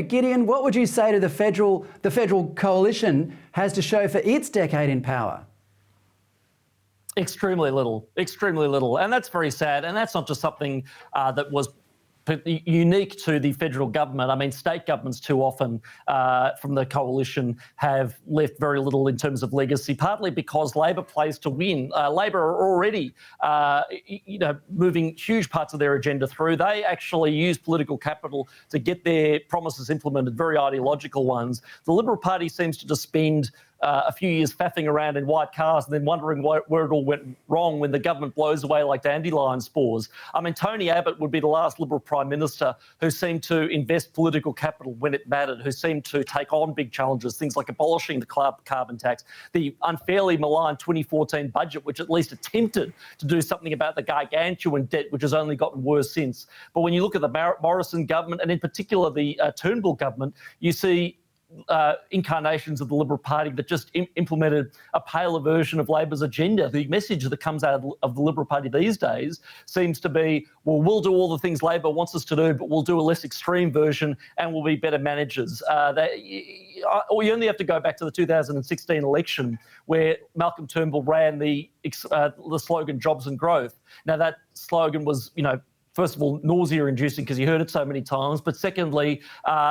Gideon, what would you say to the federal coalition has to show for its decade in power? Extremely little, and that's very sad. And that's not just something that was unique to the federal government. I mean, state governments too often from the coalition have left very little in terms of legacy, partly because Labor plays to win. Labor are already, moving huge parts of their agenda through. They actually use political capital to get their promises implemented, very ideological ones. The Liberal Party seems to just spend a few years faffing around in white cars and then wondering where it all went wrong when the government blows away like dandelion spores. I mean, Tony Abbott would be the last Liberal Prime Minister who seemed to invest political capital when it mattered, who seemed to take on big challenges, things like abolishing the carbon tax, the unfairly maligned 2014 budget, which at least attempted to do something about the gargantuan debt, which has only gotten worse since. But when you look at the Morrison government, and in particular the Turnbull government, you see incarnations of the Liberal Party that just implemented a paler version of Labor's agenda. The message that comes out of the Liberal Party these days seems to be, well, we'll do all the things Labor wants us to do, but we'll do a less extreme version and we'll be better managers. You only have to go back to the 2016 election where Malcolm Turnbull ran the slogan "Jobs and Growth." Now, that slogan was, first of all, nausea-inducing because you heard it so many times, but secondly,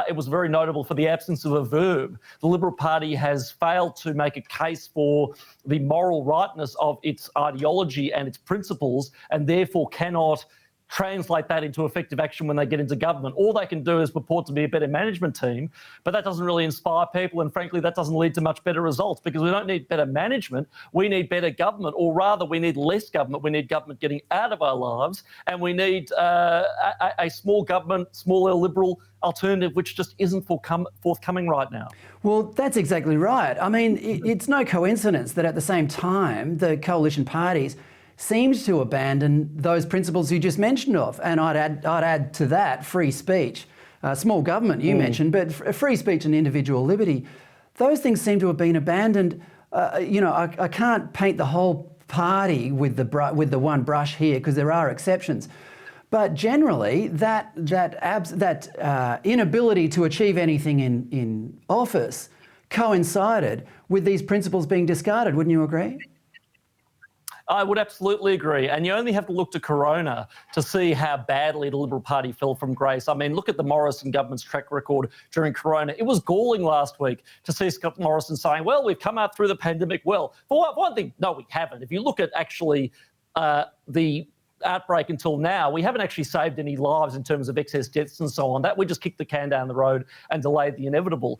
it was very notable for the absence of a verb. The Liberal Party has failed to make a case for the moral rightness of its ideology and its principles, and therefore cannot translate that into effective action when they get into government. All they can do is purport to be a better management team, but that doesn't really inspire people, and frankly, that doesn't lead to much better results, because we don't need better management, we need better government, or rather we need less government. We need government getting out of our lives, and we need a small government, small L Liberal alternative, which just isn't forthcoming right now. Well, that's exactly right. I mean, it's no coincidence that at the same time, the coalition parties seems to abandon those principles you just mentioned of. And I'd add to that free speech, small government you mentioned, but free speech and individual liberty. Those things seem to have been abandoned. I can't paint the whole party with the one brush here, because there are exceptions. But generally, that inability to achieve anything in office coincided with these principles being discarded. Wouldn't you agree? I would absolutely agree. And you only have to look to Corona to see how badly the Liberal Party fell from grace. I mean, look at the Morrison government's track record during Corona. It was galling last week to see Scott Morrison saying, well, we've come out through the pandemic well. For one thing, no, we haven't. If you look at actually the outbreak until now, we haven't actually saved any lives in terms of excess deaths and so on. That we just kicked the can down the road and delayed the inevitable.